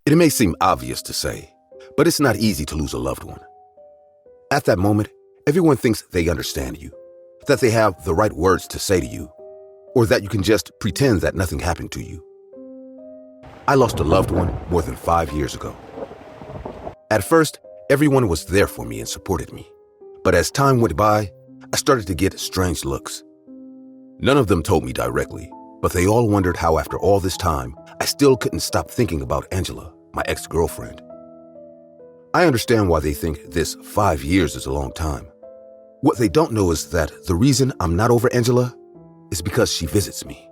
It may seem obvious to say, but it's not easy to lose a loved one. At that moment, everyone thinks they understand you, that they have the right words to say to you, or that you can just pretend that nothing happened to you. I lost a loved one more than 5 years ago. At first, everyone was there for me and supported me. But as time went by, I started to get strange looks. None of them told me directly, but they all wondered how after all this time, I still couldn't stop thinking about Angela, my ex-girlfriend. I understand why they think this 5 years is a long time. What they don't know is that the reason I'm not over Angela is because she visits me.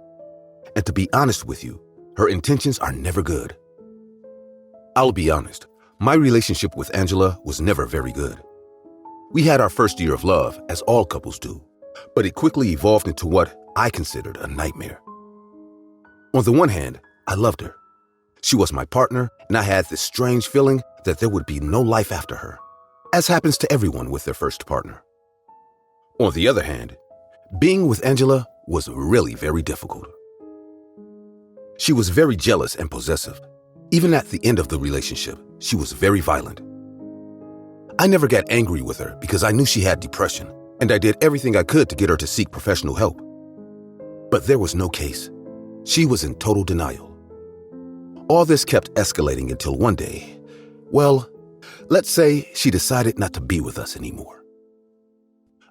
And to be honest with you, her intentions are never good. I'll be honest, my relationship with Angela was never very good. We had our first year of love, as all couples do, but it quickly evolved into what I considered a nightmare. On the one hand, I loved her. She was my partner, and I had this strange feeling that there would be no life after her, as happens to everyone with their first partner. On the other hand, being with Angela was really very difficult. She was very jealous and possessive. Even at the end of the relationship, she was very violent. I never got angry with her because I knew she had depression, and I did everything I could to get her to seek professional help. But there was no case. She was in total denial. All this kept escalating until one day, well, let's say she decided not to be with us anymore.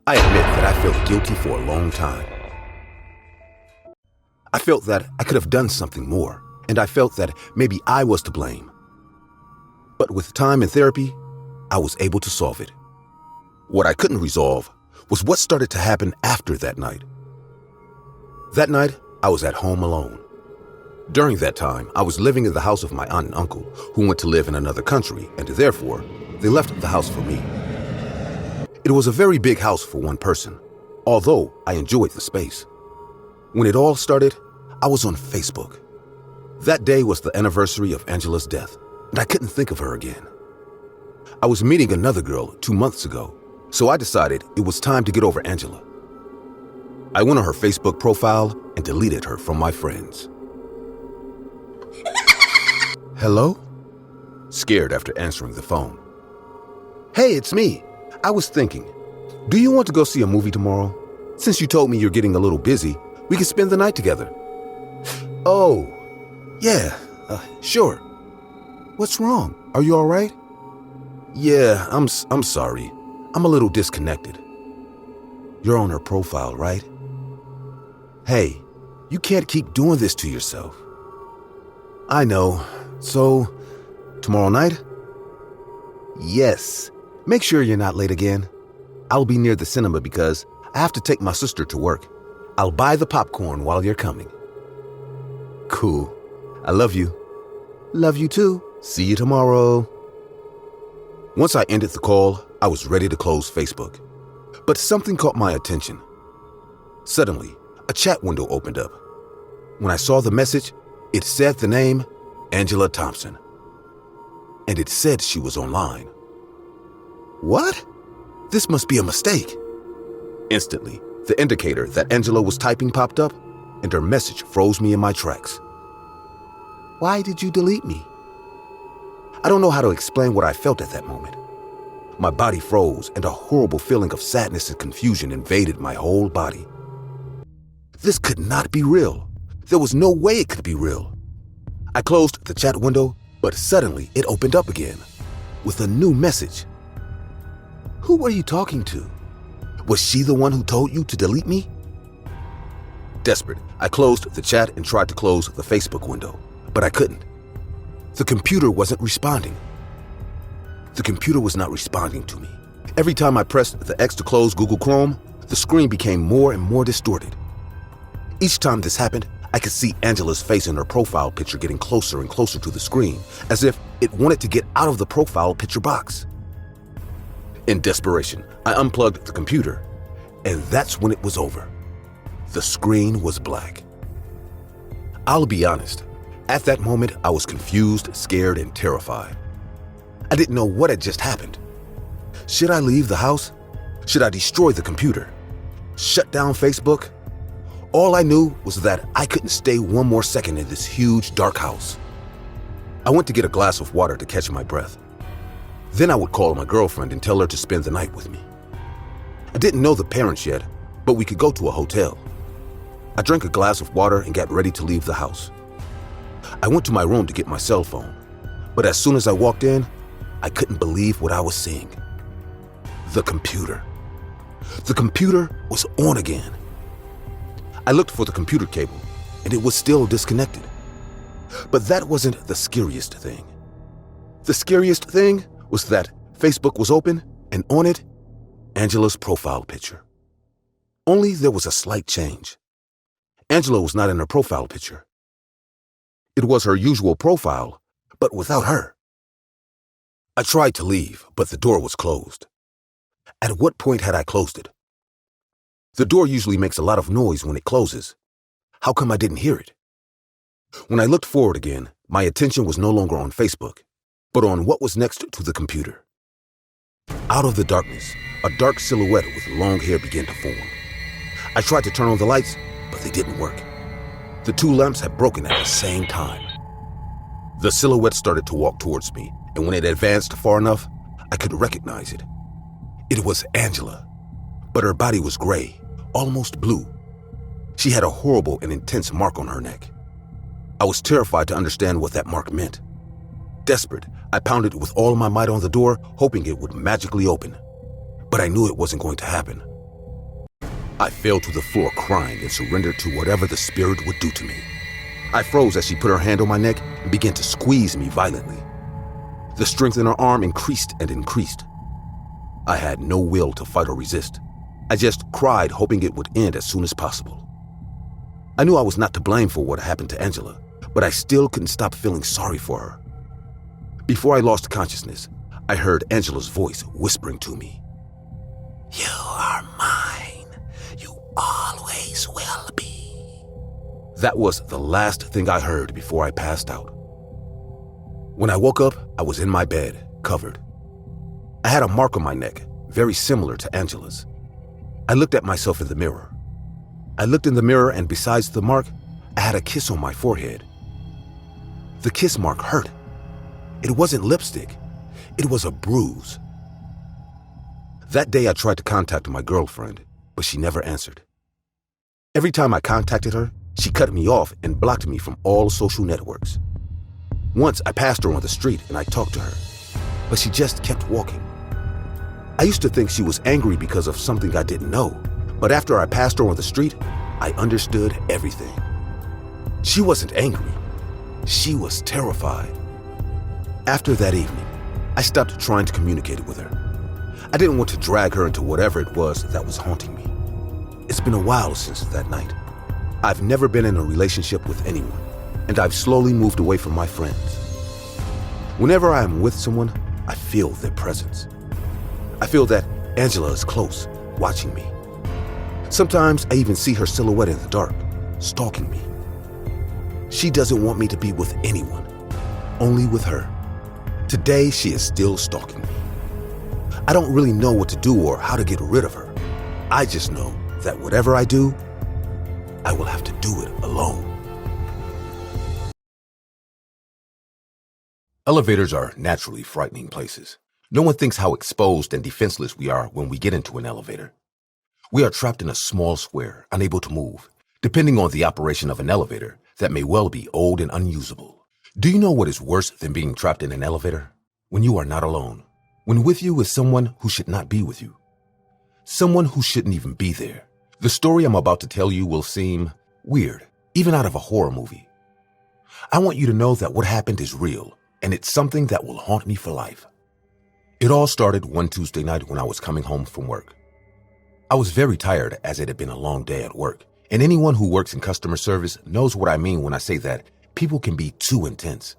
I admit that I felt guilty for a long time. I felt that I could have done something more, and I felt that maybe I was to blame. But with time and therapy, I was able to solve it. What I couldn't resolve was what started to happen after that night. That night, I was at home alone. During that time, I was living in the house of my aunt and uncle, who went to live in another country, and therefore, they left the house for me. It was a very big house for one person, although I enjoyed the space. When it all started, I was on Facebook. That day was the anniversary of Angela's death, and I couldn't think of her again. I was meeting another girl 2 months ago, so I decided it was time to get over Angela. I went on her Facebook profile and deleted her from my friends. Hello? Scared after answering the phone. Hey, it's me. I was thinking, do you want to go see a movie tomorrow? Since you told me you're getting a little busy, we can spend the night together. Oh, yeah, sure. What's wrong? Are you all right? Yeah, I'm sorry. I'm a little disconnected. You're on her profile, right? Hey, you can't keep doing this to yourself. I know. So, tomorrow night? Yes. Make sure you're not late again. I'll be near the cinema because I have to take my sister to work. I'll buy the popcorn while you're coming. Cool. I love you. Love you too. See you tomorrow. Once I ended the call, I was ready to close Facebook. But something caught my attention. Suddenly, a chat window opened up. When I saw the message, it said the name Angela Thompson. And it said she was online. What? This must be a mistake. Instantly, the indicator that Angela was typing popped up, and her message froze me in my tracks. Why did you delete me? I don't know how to explain what I felt at that moment. My body froze, and a horrible feeling of sadness and confusion invaded my whole body. This could not be real. There was no way it could be real. I closed the chat window, but suddenly it opened up again with a new message. Who were you talking to? Was she the one who told you to delete me? Desperate, I closed the chat and tried to close the Facebook window, but I couldn't. The computer wasn't responding. The computer was not responding to me. Every time I pressed the X to close Google Chrome, the screen became more and more distorted. Each time this happened, I could see Angela's face in her profile picture getting closer and closer to the screen, as if it wanted to get out of the profile picture box. In desperation, I unplugged the computer, and that's when it was over. The screen was black. I'll be honest, at that moment I was confused, scared, and terrified. I didn't know what had just happened. Should I leave the house? Should I destroy the computer? Shut down Facebook? All I knew was that I couldn't stay one more second in this huge, dark house. I went to get a glass of water to catch my breath. Then I would call my girlfriend and tell her to spend the night with me. I didn't know the parents yet, but we could go to a hotel. I drank a glass of water and got ready to leave the house. I went to my room to get my cell phone, but as soon as I walked in, I couldn't believe what I was seeing. The computer. The computer was on again. I looked for the computer cable, and it was still disconnected. But that wasn't the scariest thing. The scariest thing was that Facebook was open, and on it, Angela's profile picture. Only there was a slight change. Angela was not in her profile picture. It was her usual profile, but without her. I tried to leave, but the door was closed. At what point had I closed it? The door usually makes a lot of noise when it closes. How come I didn't hear it? When I looked forward again, my attention was no longer on Facebook, but on what was next to the computer. Out of the darkness, a dark silhouette with long hair began to form. I tried to turn on the lights, but they didn't work. The two lamps had broken at the same time. The silhouette started to walk towards me, and when it advanced far enough, I could recognize it. It was Angela, but her body was gray, almost blue. She had a horrible and intense mark on her neck. I was terrified to understand what that mark meant. Desperate, I pounded with all my might on the door, hoping it would magically open. But I knew it wasn't going to happen. I fell to the floor crying and surrendered to whatever the spirit would do to me. I froze as she put her hand on my neck and began to squeeze me violently. The strength in her arm increased and increased. I had no will to fight or resist. I just cried, hoping it would end as soon as possible. I knew I was not to blame for what happened to Angela, but I still couldn't stop feeling sorry for her. Before I lost consciousness, I heard Angela's voice whispering to me. "You are mine. You always will be." That was the last thing I heard before I passed out. When I woke up, I was in my bed, covered. I had a mark on my neck, very similar to Angela's. I looked at myself in the mirror. I looked in the mirror, and besides the mark, I had a kiss on my forehead. The kiss mark hurt. It wasn't lipstick. It was a bruise. That day I tried to contact my girlfriend, but she never answered. Every time I contacted her, she cut me off and blocked me from all social networks. Once I passed her on the street and I talked to her, but she just kept walking. I used to think she was angry because of something I didn't know, but after I passed her on the street, I understood everything. She wasn't angry. She was terrified. After that evening, I stopped trying to communicate with her. I didn't want to drag her into whatever it was that was haunting me. It's been a while since that night. I've never been in a relationship with anyone, and I've slowly moved away from my friends. Whenever I am with someone, I feel their presence. I feel that Angela is close, watching me. Sometimes I even see her silhouette in the dark, stalking me. She doesn't want me to be with anyone, only with her. Today, she is still stalking me. I don't really know what to do or how to get rid of her. I just know that whatever I do, I will have to do it alone. Elevators are naturally frightening places. No one thinks how exposed and defenseless we are when we get into an elevator. We are trapped in a small square, unable to move. Depending on the operation of an elevator, that may well be old and unusable. Do you know what is worse than being trapped in an elevator? When you are not alone. When with you is someone who should not be with you. Someone who shouldn't even be there. The story I'm about to tell you will seem weird, even out of a horror movie. I want you to know that what happened is real, and it's something that will haunt me for life. It all started one Tuesday night when I was coming home from work. I was very tired as it had been a long day at work, and anyone who works in customer service knows what I mean when I say that people can be too intense.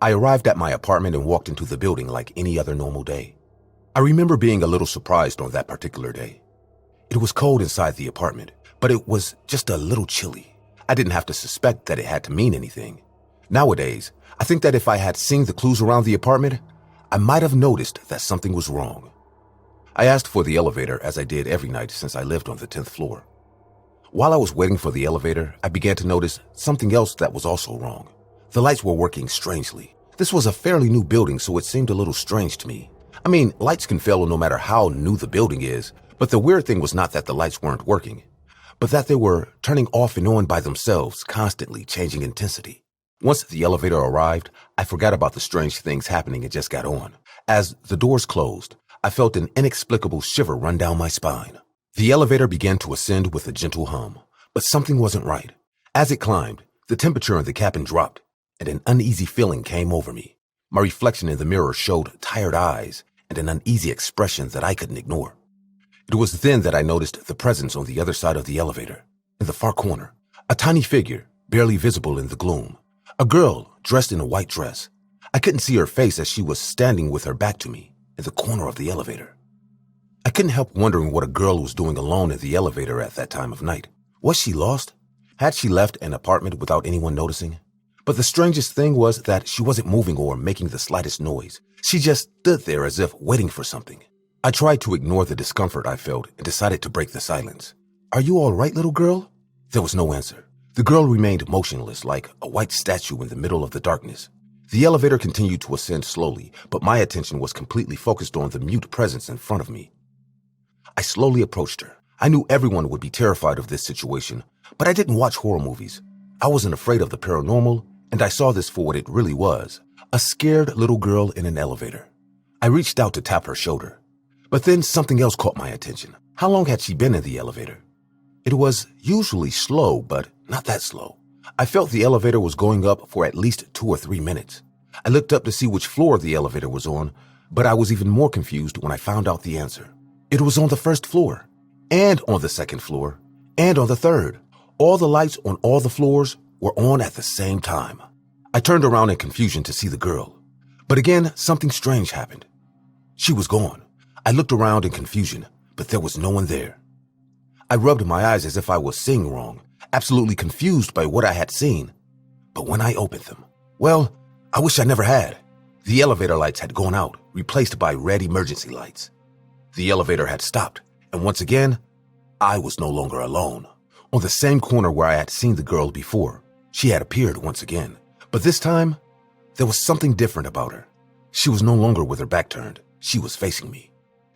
I arrived at my apartment and walked into the building like any other normal day. I remember being a little surprised on that particular day. It was cold inside the apartment, but it was just a little chilly. I didn't have to suspect that it had to mean anything. Nowadays, I think that if I had seen the clues around the apartment, I might have noticed that something was wrong. I asked for the elevator as I did every night since I lived on the 10th floor. While I was waiting for the elevator, I began to notice something else that was also wrong. The lights were working strangely. This was a fairly new building, so it seemed a little strange to me. I mean, lights can fail no matter how new the building is, but the weird thing was not that the lights weren't working, but that they were turning off and on by themselves, constantly changing intensity. Once the elevator arrived, I forgot about the strange things happening and just got on. As the doors closed, I felt an inexplicable shiver run down my spine. The elevator began to ascend with a gentle hum, but something wasn't right. As it climbed, the temperature in the cabin dropped, and an uneasy feeling came over me. My reflection in the mirror showed tired eyes and an uneasy expression that I couldn't ignore. It was then that I noticed the presence on the other side of the elevator. In the far corner, a tiny figure, barely visible in the gloom. A girl dressed in a white dress. I couldn't see her face as she was standing with her back to me in the corner of the elevator. I couldn't help wondering what a girl was doing alone in the elevator at that time of night. Was she lost? Had she left an apartment without anyone noticing? But the strangest thing was that she wasn't moving or making the slightest noise. She just stood there as if waiting for something. I tried to ignore the discomfort I felt and decided to break the silence. "Are you all right, little girl?" There was no answer. The girl remained motionless like a white statue in the middle of the darkness. The elevator continued to ascend slowly, but my attention was completely focused on the mute presence in front of me. I slowly approached her. I knew everyone would be terrified of this situation, but I didn't watch horror movies. I wasn't afraid of the paranormal, and I saw this for what it really was, a scared little girl in an elevator. I reached out to tap her shoulder, but then something else caught my attention. How long had she been in the elevator? It was usually slow, but not that slow. I felt the elevator was going up for at least 2 or 3 minutes. I looked up to see which floor the elevator was on, but I was even more confused when I found out the answer. It was on the first floor, and on the second floor, and on the third. All the lights on all the floors were on at the same time. I turned around in confusion to see the girl, but again, something strange happened. She was gone. I looked around in confusion, but there was no one there. I rubbed my eyes as if I was seeing wrong, absolutely confused by what I had seen. But when I opened them, well, I wish I never had. The elevator lights had gone out, replaced by red emergency lights. The elevator had stopped, and once again, I was no longer alone. On the same corner where I had seen the girl before, she had appeared once again. But this time, there was something different about her. She was no longer with her back turned. She was facing me.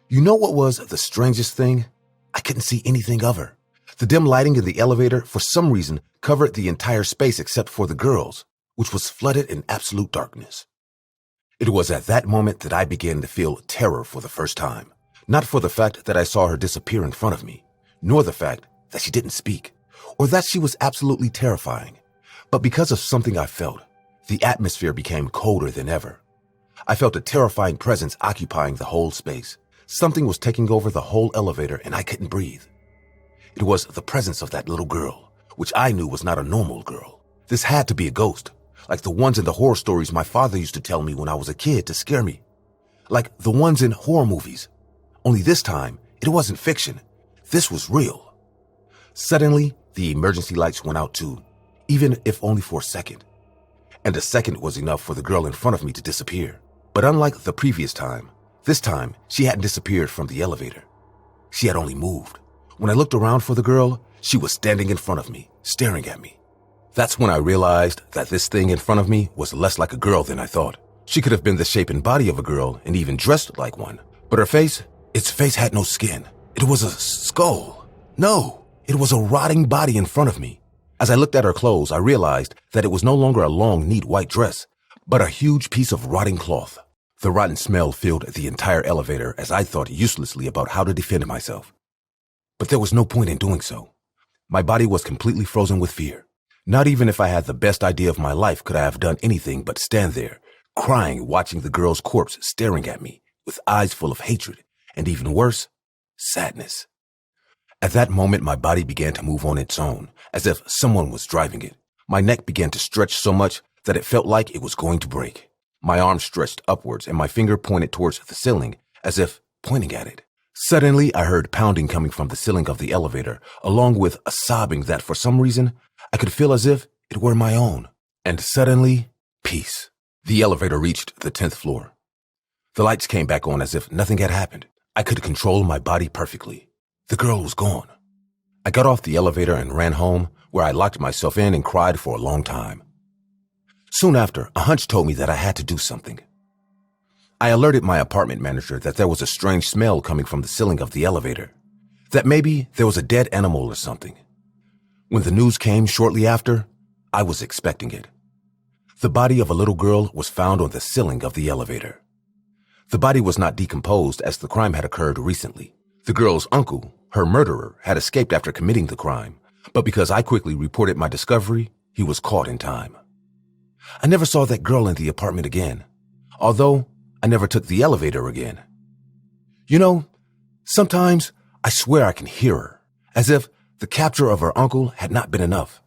You know what was the strangest thing? I couldn't see anything of her. The dim lighting in the elevator, for some reason, covered the entire space except for the girls, which was flooded in absolute darkness. It was at that moment that I began to feel terror for the first time. Not for the fact that I saw her disappear in front of me, nor the fact that she didn't speak, or that she was absolutely terrifying, but because of something I felt. The atmosphere became colder than ever. I felt a terrifying presence occupying the whole space. Something was taking over the whole elevator and I couldn't breathe. It was the presence of that little girl, which I knew was not a normal girl. This had to be a ghost, like the ones in the horror stories my father used to tell me when I was a kid to scare me. Like the ones in horror movies. Only this time, it wasn't fiction. This was real. Suddenly, the emergency lights went out too, even if only for a second. And a second was enough for the girl in front of me to disappear. But unlike the previous time, this time she hadn't disappeared from the elevator. She had only moved. When I looked around for the girl, she was standing in front of me, staring at me. That's when I realized that this thing in front of me was less like a girl than I thought. She could have been the shape and body of a girl and even dressed like one. But her face, its face had no skin. It was a skull. No, it was a rotting body in front of me. As I looked at her clothes, I realized that it was no longer a long, neat white dress, but a huge piece of rotting cloth. The rotten smell filled the entire elevator as I thought uselessly about how to defend myself. But there was no point in doing so. My body was completely frozen with fear. Not even if I had the best idea of my life could I have done anything but stand there, crying, watching the girl's corpse staring at me with eyes full of hatred, and even worse, sadness. At that moment, my body began to move on its own, as if someone was driving it. My neck began to stretch so much that it felt like it was going to break. My arm stretched upwards and my finger pointed towards the ceiling, as if pointing at it. Suddenly, I heard pounding coming from the ceiling of the elevator, along with a sobbing that for some reason, I could feel as if it were my own. And suddenly, peace. The elevator reached the 10th floor. The lights came back on as if nothing had happened. I could control my body perfectly. The girl was gone. I got off the elevator and ran home, where I locked myself in and cried for a long time. Soon after, a hunch told me that I had to do something. I alerted my apartment manager that there was a strange smell coming from the ceiling of the elevator, that maybe there was a dead animal or something. When the news came shortly after, I was expecting it. The body of a little girl was found on the ceiling of the elevator. The body was not decomposed as the crime had occurred recently. The girl's uncle, her murderer, had escaped after committing the crime, but because I quickly reported my discovery, he was caught in time. I never saw that girl in the apartment again, although I never took the elevator again. You know, sometimes I swear I can hear her, as if the capture of her uncle had not been enough.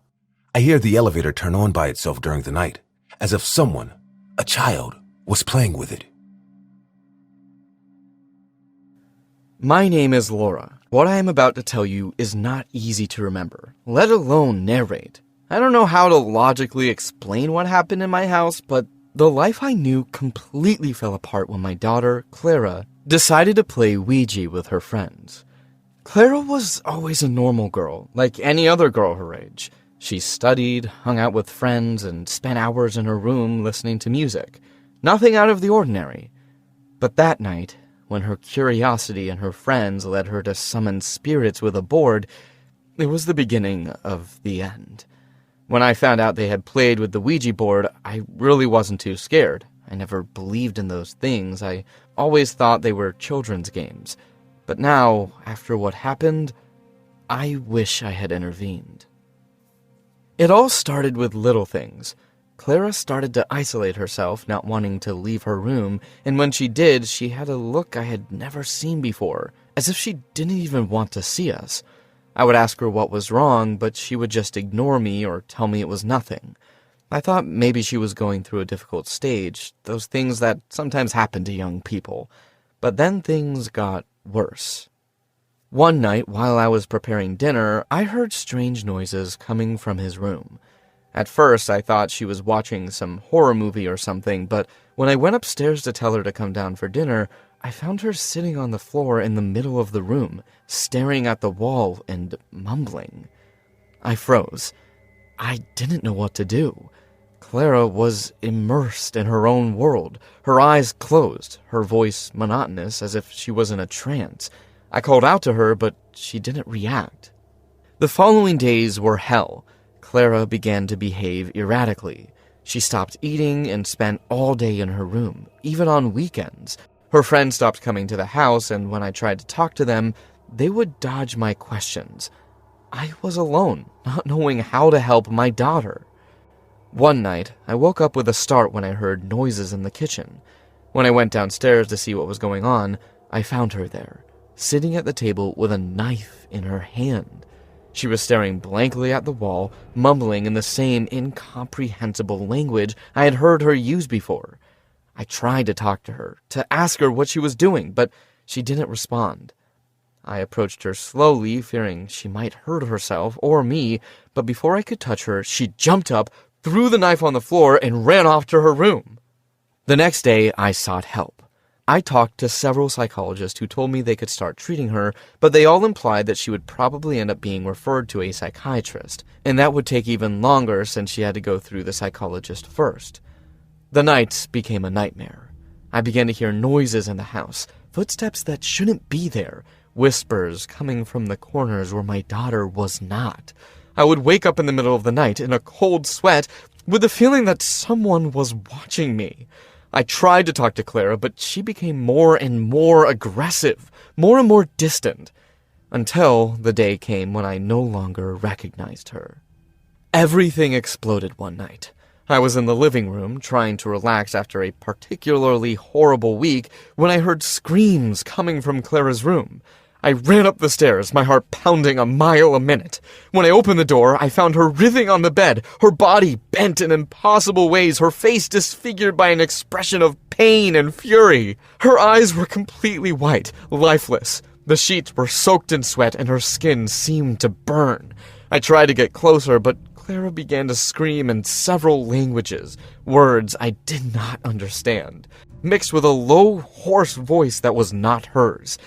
I hear the elevator turn on by itself during the night, as if someone, a child, was playing with it. My name is Laura. What I am about to tell you is not easy to remember, let alone narrate. I don't know how to logically explain what happened in my house, but the life I knew completely fell apart when my daughter, Clara, decided to play Ouija with her friends. Clara was always a normal girl, like any other girl her age. She studied, hung out with friends, and spent hours in her room listening to music. Nothing out of the ordinary. But that night, when her curiosity and her friends led her to summon spirits with a board, it was the beginning of the end. When I found out they had played with the Ouija board, I really wasn't too scared. I never believed in those things. I always thought they were children's games. But now, after what happened, I wish I had intervened. It all started with little things. Clara started to isolate herself, not wanting to leave her room, and when she did, she had a look I had never seen before, as if she didn't even want to see us. I would ask her what was wrong, but she would just ignore me or tell me it was nothing. I thought maybe she was going through a difficult stage, those things that sometimes happen to young people. But then things got worse. One night, while I was preparing dinner, I heard strange noises coming from his room. At first, I thought she was watching some horror movie or something, but when I went upstairs to tell her to come down for dinner, I found her sitting on the floor in the middle of the room, staring at the wall and mumbling. I froze. I didn't know what to do. Clara was immersed in her own world, her eyes closed, her voice monotonous as if she was in a trance. I called out to her, but she didn't react. The following days were hell. Clara began to behave erratically. She stopped eating and spent all day in her room, even on weekends. Her friends stopped coming to the house, and when I tried to talk to them, they would dodge my questions. I was alone, not knowing how to help my daughter. One night, I woke up with a start when I heard noises in the kitchen. When I went downstairs to see what was going on, I found her there, sitting at the table with a knife in her hand. She was staring blankly at the wall, mumbling in the same incomprehensible language I had heard her use before. I tried to talk to her, to ask her what she was doing, but she didn't respond. I approached her slowly, fearing she might hurt herself or me, but before I could touch her, she jumped up, threw the knife on the floor, and ran off to her room. The next day, I sought help. I talked to several psychologists who told me they could start treating her, but they all implied that she would probably end up being referred to a psychiatrist, and that would take even longer since she had to go through the psychologist first. The nights became a nightmare. I began to hear noises in the house, footsteps that shouldn't be there, whispers coming from the corners where my daughter was not. I would wake up in the middle of the night in a cold sweat with the feeling that someone was watching me. I tried to talk to Clara, but she became more and more aggressive, more and more distant, until the day came when I no longer recognized her. Everything exploded one night. I was in the living room, trying to relax after a particularly horrible week, when I heard screams coming from Clara's room. I ran up the stairs, my heart pounding a mile a minute. When I opened the door, I found her writhing on the bed, her body bent in impossible ways, her face disfigured by an expression of pain and fury. Her eyes were completely white, lifeless. The sheets were soaked in sweat, and her skin seemed to burn. I tried to get closer, but Clara began to scream in several languages, words I did not understand, mixed with a low, hoarse voice that was not hers.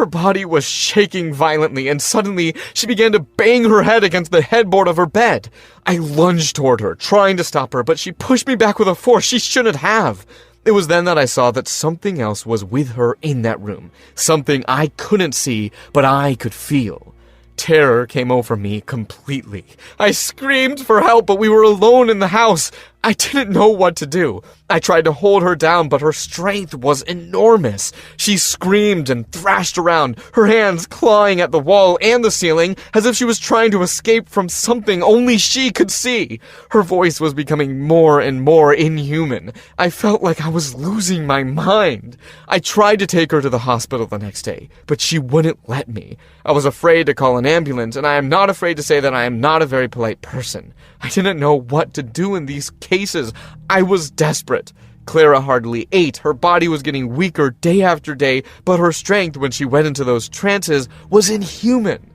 Her body was shaking violently, and suddenly she began to bang her head against the headboard of her bed. I lunged toward her, trying to stop her, but she pushed me back with a force she shouldn't have. It was then that I saw that something else was with her in that room. Something I couldn't see, but I could feel. Terror came over me completely. I screamed for help, but we were alone in the house. I didn't know what to do. I tried to hold her down, but her strength was enormous. She screamed and thrashed around, her hands clawing at the wall and the ceiling, as if she was trying to escape from something only she could see. Her voice was becoming more and more inhuman. I felt like I was losing my mind. I tried to take her to the hospital the next day, but she wouldn't let me. I was afraid to call an ambulance, and I am not afraid to say that I am not a very polite person. I didn't know what to do in these cases. I was desperate. Clara hardly ate. Her body was getting weaker day after day, but her strength when she went into those trances was inhuman.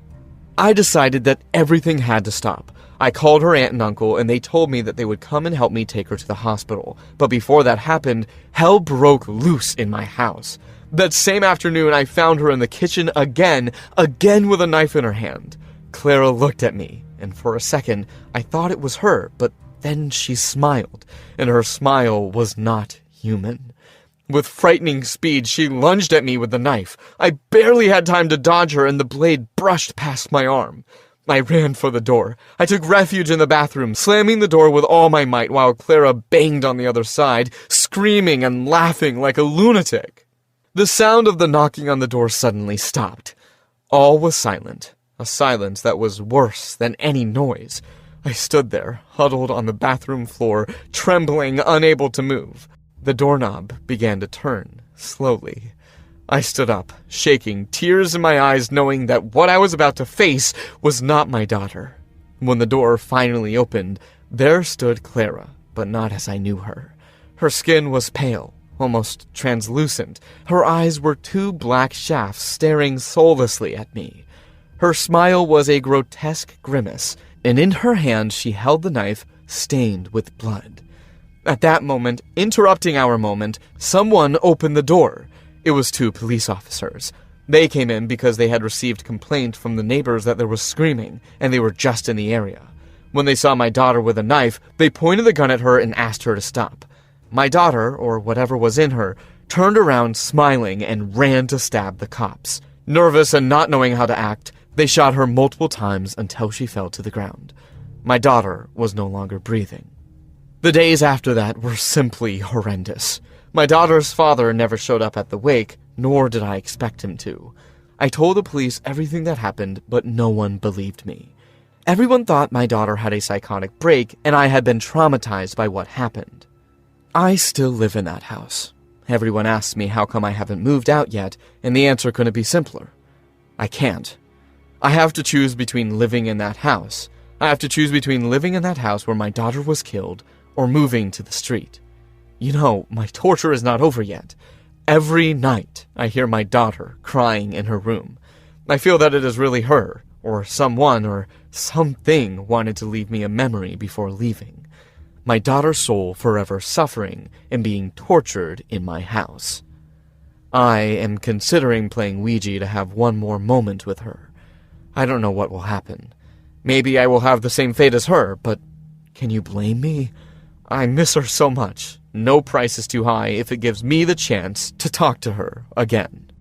I decided that everything had to stop. I called her aunt and uncle, and they told me that they would come and help me take her to the hospital. But before that happened, hell broke loose in my house. That same afternoon, I found her in the kitchen again with a knife in her hand. Clara looked at me, and for a second, I thought it was her, but then she smiled, and her smile was not human. With frightening speed, she lunged at me with the knife. I barely had time to dodge her, and the blade brushed past my arm. I ran for the door. I took refuge in the bathroom, slamming the door with all my might while Clara banged on the other side, screaming and laughing like a lunatic. The sound of the knocking on the door suddenly stopped. All was silent, a silence that was worse than any noise. I stood there, huddled on the bathroom floor, trembling, unable to move. The doorknob began to turn, slowly. I stood up, shaking, tears in my eyes, knowing that what I was about to face was not my daughter. When the door finally opened, there stood Clara, but not as I knew her. Her skin was pale, almost translucent. Her eyes were two black shafts staring soullessly at me. Her smile was a grotesque grimace, and in her hand she held the knife stained with blood. At that moment, interrupting our moment, someone opened the door. It was two police officers. They came in because they had received complaint from the neighbors that there was screaming, and they were just in the area. When they saw my daughter with a knife, they pointed the gun at her and asked her to stop. My daughter, or whatever was in her, turned around smiling and ran to stab the cops. Nervous and not knowing how to act, they shot her multiple times until she fell to the ground. My daughter was no longer breathing. The days after that were simply horrendous. My daughter's father never showed up at the wake, nor did I expect him to. I told the police everything that happened, but no one believed me. Everyone thought my daughter had a psychotic break, and I had been traumatized by what happened. I still live in that house. Everyone asks me how come I haven't moved out yet, and the answer couldn't be simpler. I can't. I have to choose between living in that house. I have to choose between living in that house where my daughter was killed, or moving to the street. You know, my torture is not over yet. Every night, I hear my daughter crying in her room. I feel that it is really her, or someone, or something wanted to leave me a memory before leaving. My daughter's soul forever suffering and being tortured in my house. I am considering playing Ouija to have one more moment with her. I don't know what will happen. Maybe I will have the same fate as her, but can you blame me? I miss her so much. No price is too high if it gives me the chance to talk to her again.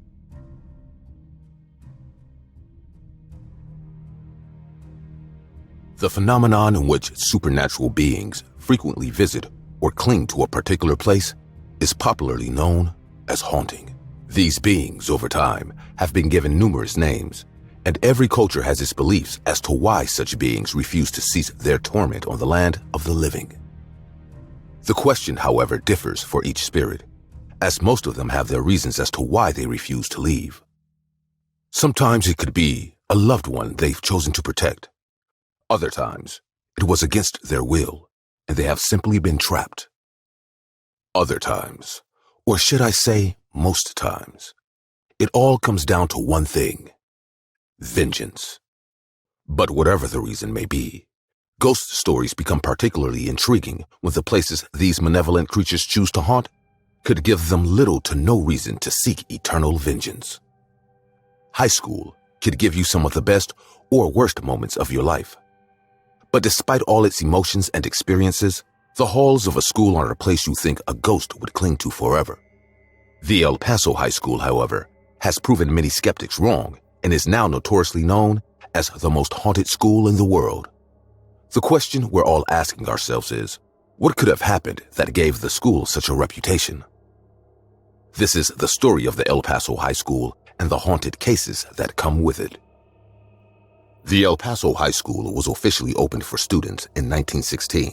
The phenomenon in which supernatural beings frequently visit or cling to a particular place is popularly known as haunting. These beings, over time, have been given numerous names, and every culture has its beliefs as to why such beings refuse to cease their torment on the land of the living. The question, however, differs for each spirit, as most of them have their reasons as to why they refuse to leave. Sometimes it could be a loved one they've chosen to protect. Other times, it was against their will, and they have simply been trapped. Other times, or should I say most times, it all comes down to one thing: vengeance. But whatever the reason may be, ghost stories become particularly intriguing when the places these malevolent creatures choose to haunt could give them little to no reason to seek eternal vengeance. high school could give you some of the best or worst moments of your life. But despite all its emotions and experiences, the halls of a school aren't a place you think a ghost would cling to forever. The El Paso High School, however, has proven many skeptics wrong and is now notoriously known as the most haunted school in the world. The question we're all asking ourselves is, what could have happened that gave the school such a reputation? This is the story of the El Paso High School and the haunted cases that come with it. The El Paso High School was officially opened for students in 1916,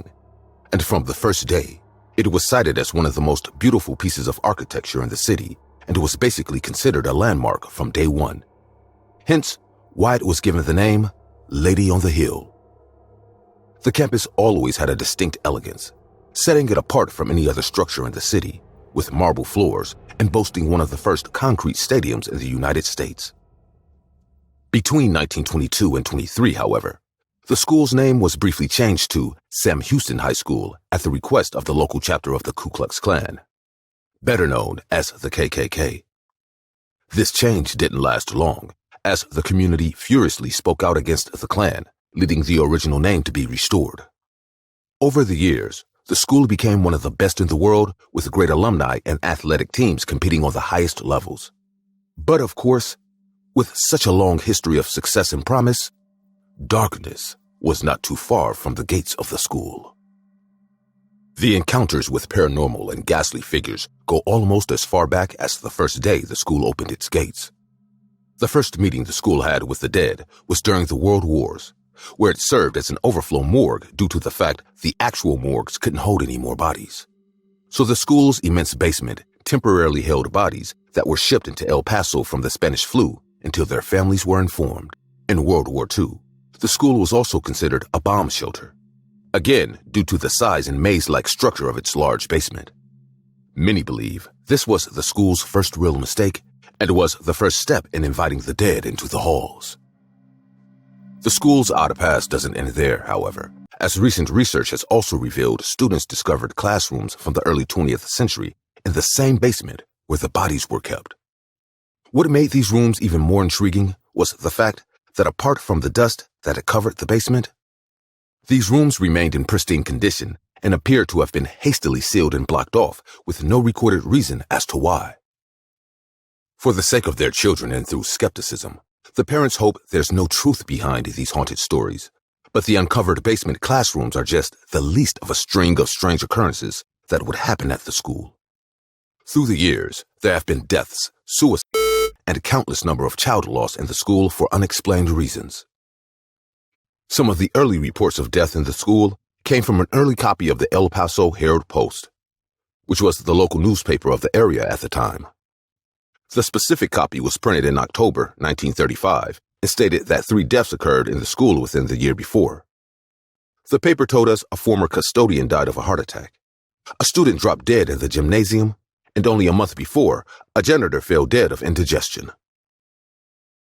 and from the first day, it was cited as one of the most beautiful pieces of architecture in the city and was basically considered a landmark from day one. Hence, why it was given the name Lady on the Hill. The campus always had a distinct elegance, setting it apart from any other structure in the city, with marble floors and boasting one of the first concrete stadiums in the United States. Between 1922 and 23, however, the school's name was briefly changed to Sam Houston High School at the request of the local chapter of the Ku Klux Klan, better known as the KKK. This change didn't last long, as the community furiously spoke out against the Klan, leading the original name to be restored. Over the years, the school became one of the best in the world, with great alumni and athletic teams competing on the highest levels. But of course, with such a long history of success and promise, darkness was not too far from the gates of the school. The encounters with paranormal and ghastly figures go almost as far back as the first day the school opened its gates. The first meeting the school had with the dead was during the World Wars, where it served as an overflow morgue due to the fact the actual morgues couldn't hold any more bodies. So the school's immense basement temporarily held bodies that were shipped into El Paso from the Spanish flu until their families were informed. In World War II, the school was also considered a bomb shelter, again due to the size and maze-like structure of its large basement. Many believe this was the school's first real mistake and was the first step in inviting the dead into the halls. The school's odd past doesn't end there, however, as recent research has also revealed students discovered classrooms from the early 20th century in the same basement where the bodies were kept. What made these rooms even more intriguing was the fact that apart from the dust that had covered the basement, these rooms remained in pristine condition and appeared to have been hastily sealed and blocked off with no recorded reason as to why. For the sake of their children and through skepticism, the parents hope there's no truth behind these haunted stories, but the uncovered basement classrooms are just the least of a string of strange occurrences that would happen at the school. Through the years, there have been deaths, suicides, and a countless number of child loss in the school for unexplained reasons. Some of the early reports of death in the school came from an early copy of the El Paso Herald-Post, which was the local newspaper of the area at the time. The specific copy was printed in October 1935 and stated that 3 deaths occurred in the school within the year before. The paper told us a former custodian died of a heart attack, a student dropped dead in the gymnasium, and only a month before, a janitor fell dead of indigestion.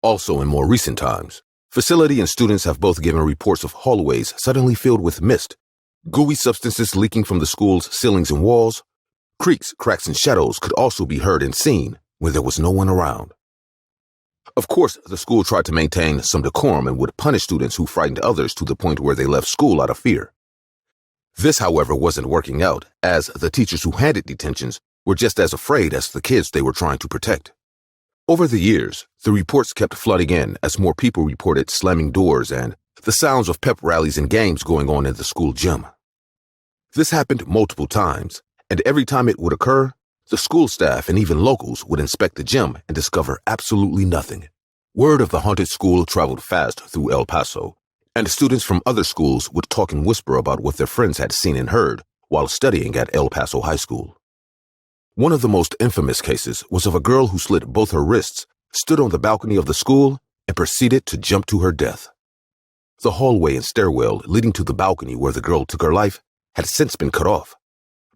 Also, in more recent times, facility and students have both given reports of hallways suddenly filled with mist, gooey substances leaking from the school's ceilings and walls. Creaks, cracks, and shadows could also be heard and seen when there was no one around. Of course, the school tried to maintain some decorum and would punish students who frightened others to the point where they left school out of fear. This, however, wasn't working out, as the teachers who handed detentions were just as afraid as the kids they were trying to protect. Over the years, the reports kept flooding in as more people reported slamming doors and the sounds of pep rallies and games going on in the school gym. This happened multiple times, and every time it would occur, the school staff and even locals would inspect the gym and discover absolutely nothing. Word of the haunted school traveled fast through El Paso, and students from other schools would talk and whisper about what their friends had seen and heard while studying at El Paso High School. One of the most infamous cases was of a girl who slit both her wrists, stood on the balcony of the school, and proceeded to jump to her death. The hallway and stairwell leading to the balcony where the girl took her life had since been cut off,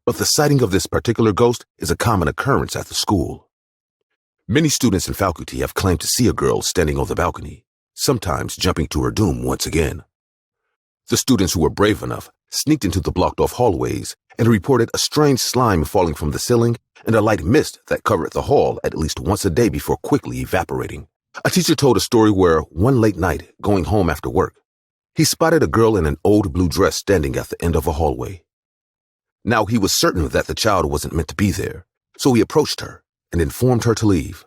but the sighting of this particular ghost is a common occurrence at the school. Many students and faculty have claimed to see a girl standing on the balcony, sometimes jumping to her doom once again. The students who were brave enough sneaked into the blocked-off hallways and reported a strange slime falling from the ceiling and a light mist that covered the hall at least once a day before quickly evaporating. A teacher told a story where one late night, going home after work, he spotted a girl in an old blue dress standing at the end of a hallway. Now, he was certain that the child wasn't meant to be there, so he approached her and informed her to leave.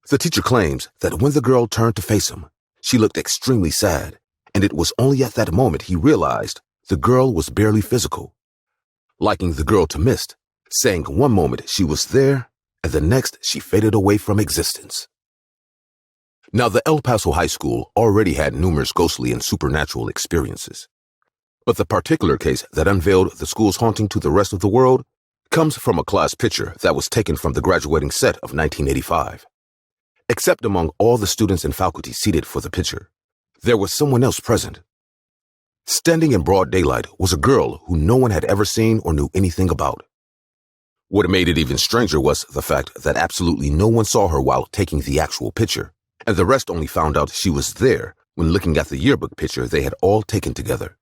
The teacher claims that when the girl turned to face him, she looked extremely sad, and it was only at that moment he realized the girl was barely physical, liking the girl to mist, saying one moment she was there and the next she faded away from existence. Now, the El Paso High School already had numerous ghostly and supernatural experiences, but the particular case that unveiled the school's haunting to the rest of the world comes from a class picture that was taken from the graduating set of 1985. Except among all the students and faculty seated for the picture, there was someone else present. Standing in broad daylight was a girl who no one had ever seen or knew anything about. What made it even stranger was the fact that absolutely no one saw her while taking the actual picture, and the rest only found out she was there when looking at the yearbook picture they had all taken together.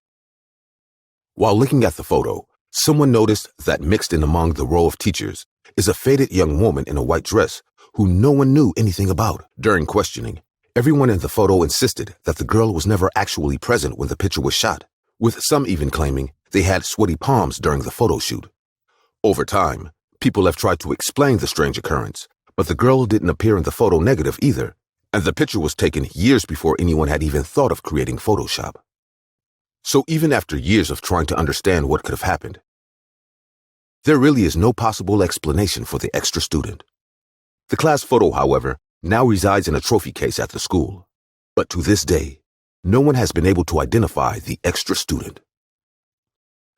While looking at the photo, someone noticed that mixed in among the row of teachers is a faded young woman in a white dress who no one knew anything about. During questioning, everyone in the photo insisted that the girl was never actually present when the picture was shot, with some even claiming they had sweaty palms during the photo shoot. Over time, people have tried to explain the strange occurrence, but the girl didn't appear in the photo negative either, and the picture was taken years before anyone had even thought of creating Photoshop. So even after years of trying to understand what could have happened, there really is no possible explanation for the extra student. The class photo, however, now resides in a trophy case at the school, but to this day, no one has been able to identify the extra student.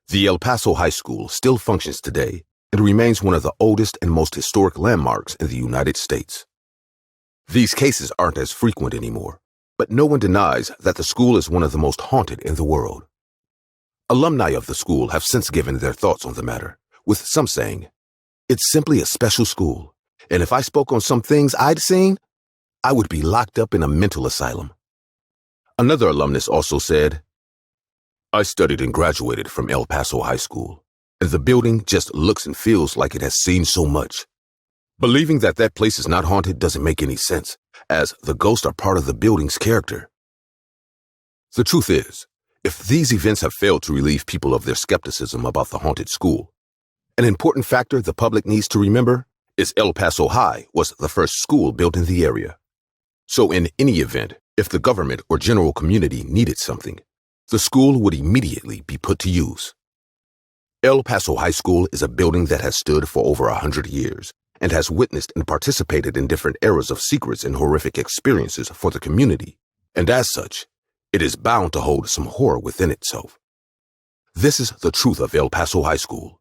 The El Paso High School still functions today and remains one of the oldest and most historic landmarks in the United States. These cases aren't as frequent anymore, but no one denies that the school is one of the most haunted in the world. Alumni of the school have since given their thoughts on the matter, with some saying, "It's simply a special school, and if I spoke on some things I'd seen, I would be locked up in a mental asylum." Another alumnus also said, "I studied and graduated from El Paso High School, and the building just looks and feels like it has seen so much. Believing that that place is not haunted doesn't make any sense, as the ghosts are part of the building's character." The truth is, if these events have failed to relieve people of their skepticism about the haunted school, an important factor the public needs to remember is El Paso High was the first school built in the area. So in any event, if the government or general community needed something, the school would immediately be put to use. El Paso High School is a building that has stood for over 100 years and has witnessed and participated in different eras of secrets and horrific experiences for the community, and as such, it is bound to hold some horror within itself. This is the truth of El Paso High School,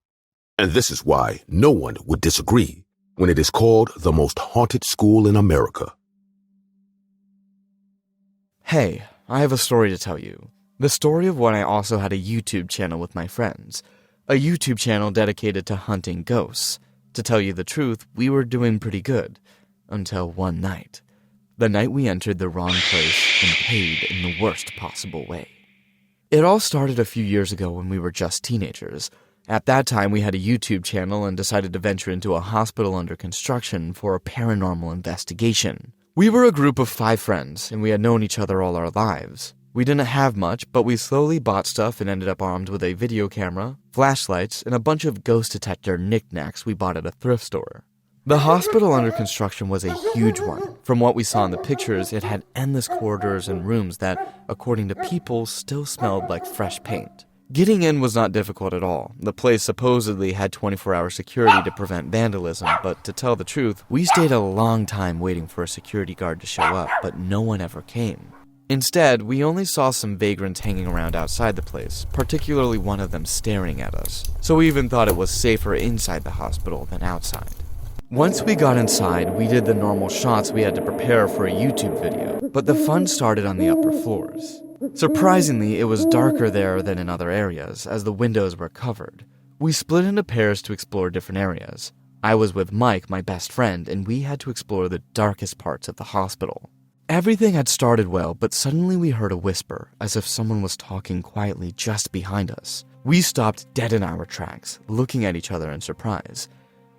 and this is why no one would disagree when it is called the most haunted school in America. Hey, I have a story to tell you. The story of when I also had a YouTube channel with my friends. A YouTube channel dedicated to hunting ghosts. To tell you the truth, we were doing pretty good. Until one night. The night we entered the wrong place and paid in the worst possible way. It all started a few years ago when we were just teenagers. At that time, we had a YouTube channel and decided to venture into a hospital under construction for a paranormal investigation. We were a group of 5 friends, and we had known each other all our lives. We didn't have much, but we slowly bought stuff and ended up armed with a video camera, flashlights, and a bunch of ghost detector knickknacks we bought at a thrift store. The hospital under construction was a huge one. From what we saw in the pictures, it had endless corridors and rooms that, according to people, still smelled like fresh paint. Getting in was not difficult at all. The place supposedly had 24-hour security to prevent vandalism, but to tell the truth, we stayed a long time waiting for a security guard to show up, but no one ever came. Instead, we only saw some vagrants hanging around outside the place, particularly one of them staring at us. So we even thought it was safer inside the hospital than outside. Once we got inside, we did the normal shots we had to prepare for a YouTube video, but the fun started on the upper floors. Surprisingly, it was darker there than in other areas, as the windows were covered. We split into pairs to explore different areas. I was with Mike, my best friend, and we had to explore the darkest parts of the hospital. Everything had started well, but suddenly we heard a whisper, as if someone was talking quietly just behind us. We stopped dead in our tracks, looking at each other in surprise.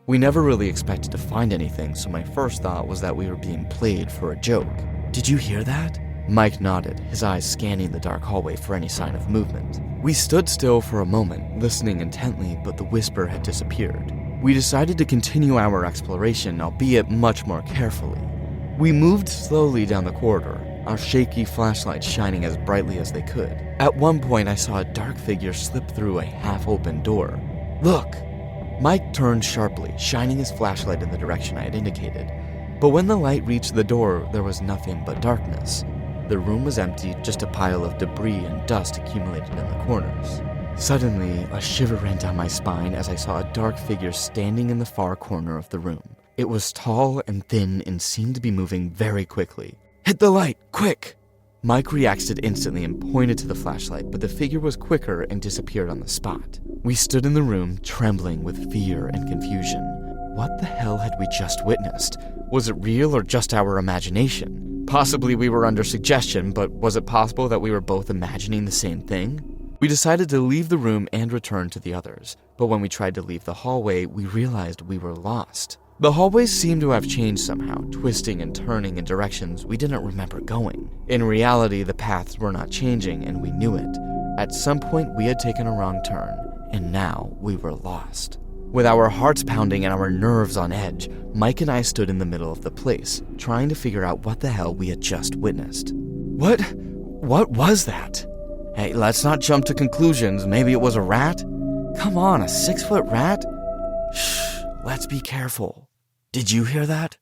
We never really expected to find anything, so my first thought was that we were being played for a joke. "Did you hear that?" Mike nodded, his eyes scanning the dark hallway for any sign of movement. We stood still for a moment, listening intently, but the whisper had disappeared. We decided to continue our exploration, albeit much more carefully. We moved slowly down the corridor, our shaky flashlights shining as brightly as they could. At one point, I saw a dark figure slip through a half-open door. "Look!" Mike turned sharply, shining his flashlight in the direction I had indicated. But when the light reached the door, there was nothing but darkness. The room was empty, just a pile of debris and dust accumulated in the corners. Suddenly, a shiver ran down my spine as I saw a dark figure standing in the far corner of the room. It was tall and thin and seemed to be moving very quickly. "Hit the light, quick!" Mike reacted instantly and pointed to the flashlight, but the figure was quicker and disappeared on the spot. We stood in the room, trembling with fear and confusion. What the hell had we just witnessed? Was it real or just our imagination? Possibly we were under suggestion, but was it possible that we were both imagining the same thing? We decided to leave the room and return to the others, but when we tried to leave the hallway, we realized we were lost. The hallways seemed to have changed somehow, twisting and turning in directions we didn't remember going. In reality, the paths were not changing, and we knew it. At some point, we had taken a wrong turn, and now we were lost. With our hearts pounding and our nerves on edge, Mike and I stood in the middle of the place, trying to figure out what the hell we had just witnessed. What was that? Hey, let's not jump to conclusions. Maybe it was a rat? Come on, a 6-foot rat? Shh, let's be careful. Did you hear that?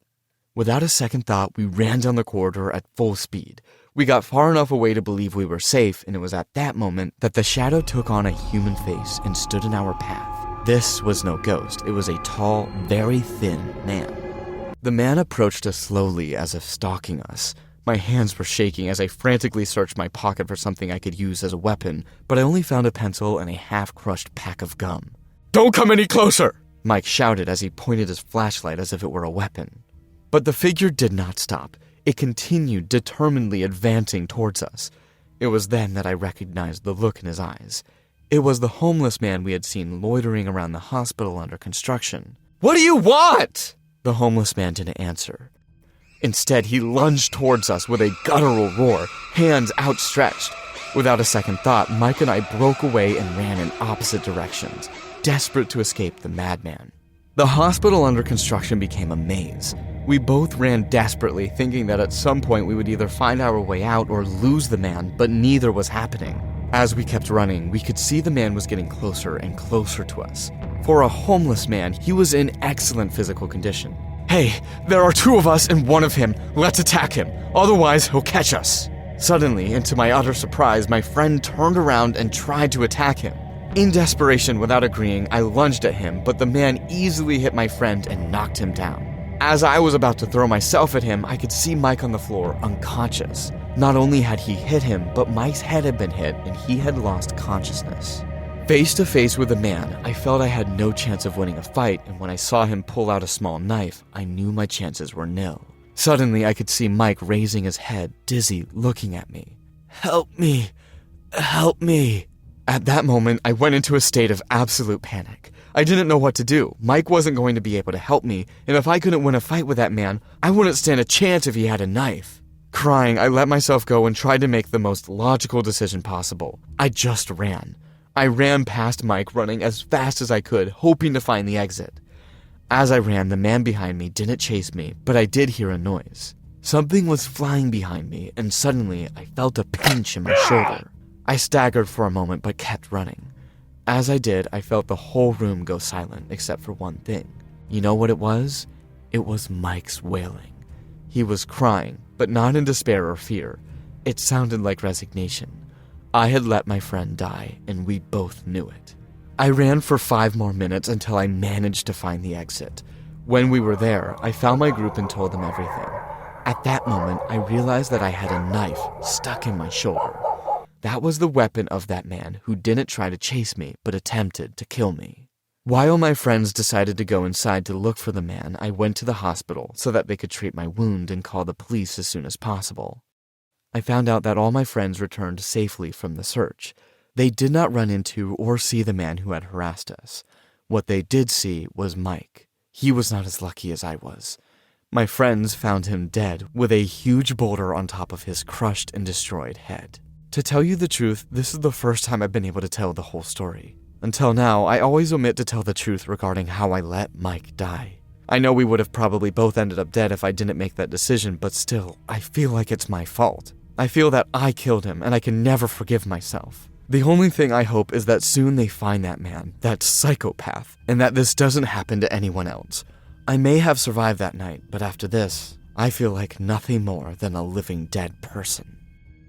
Without a second thought, we ran down the corridor at full speed. We got far enough away to believe we were safe, and it was at that moment that the shadow took on a human face and stood in our path. This was no ghost. It was a tall, very thin man. The man approached us slowly as if stalking us. My hands were shaking as I frantically searched my pocket for something I could use as a weapon, but I only found a pencil and a half-crushed pack of gum. "Don't come any closer!" Mike shouted as he pointed his flashlight as if it were a weapon. But the figure did not stop. It continued determinedly advancing towards us. It was then that I recognized the look in his eyes. It was the homeless man we had seen loitering around the hospital under construction. "What do you want?" The homeless man didn't answer. Instead, he lunged towards us with a guttural roar, hands outstretched. Without a second thought, Mike and I broke away and ran in opposite directions, desperate to escape the madman. The hospital under construction became a maze. We both ran desperately, thinking that at some point we would either find our way out or lose the man, but neither was happening. As we kept running, we could see the man was getting closer and closer to us. For a homeless man, he was in excellent physical condition. "Hey, there are 2 of us and 1 of him. Let's attack him. Otherwise, he'll catch us." Suddenly, and to my utter surprise, my friend turned around and tried to attack him. In desperation, without agreeing, I lunged at him, but the man easily hit my friend and knocked him down. As I was about to throw myself at him, I could see Mike on the floor, unconscious. Not only had he hit him, but Mike's head had been hit and he had lost consciousness. Face to face with the man, I felt I had no chance of winning a fight, and when I saw him pull out a small knife, I knew my chances were nil. Suddenly, I could see Mike raising his head, dizzy, looking at me. "Help me! Help me!" At that moment, I went into a state of absolute panic. I didn't know what to do. Mike wasn't going to be able to help me, and if I couldn't win a fight with that man, I wouldn't stand a chance if he had a knife. Crying, I let myself go and tried to make the most logical decision possible. I just ran. I ran past Mike, running as fast as I could, hoping to find the exit. As I ran, the man behind me didn't chase me, but I did hear a noise. Something was flying behind me, and suddenly I felt a pinch in my shoulder. I staggered for a moment, but kept running. As I did, I felt the whole room go silent, except for one thing. You know what it was? It was Mike's wailing. He was crying, but not in despair or fear. It sounded like resignation. I had let my friend die, and we both knew it. I ran for 5 more minutes until I managed to find the exit. When we were there, I found my group and told them everything. At that moment, I realized that I had a knife stuck in my shoulder. That was the weapon of that man who didn't try to chase me, but attempted to kill me. While my friends decided to go inside to look for the man, I went to the hospital so that they could treat my wound and call the police as soon as possible. I found out that all my friends returned safely from the search. They did not run into or see the man who had harassed us. What they did see was Mike. he was not as lucky as I was. My friends found him dead with a huge boulder on top of his crushed and destroyed head. To tell you the truth, this is the first time I've been able to tell the whole story. Until now, I always omit to tell the truth regarding how I let Mike die. I know we would have probably both ended up dead if I didn't make that decision, but still, I feel like it's my fault. I feel that I killed him, and I can never forgive myself. The only thing I hope is that soon they find that man, that psychopath, and that this doesn't happen to anyone else. I may have survived that night, but after this, I feel like nothing more than a living dead person.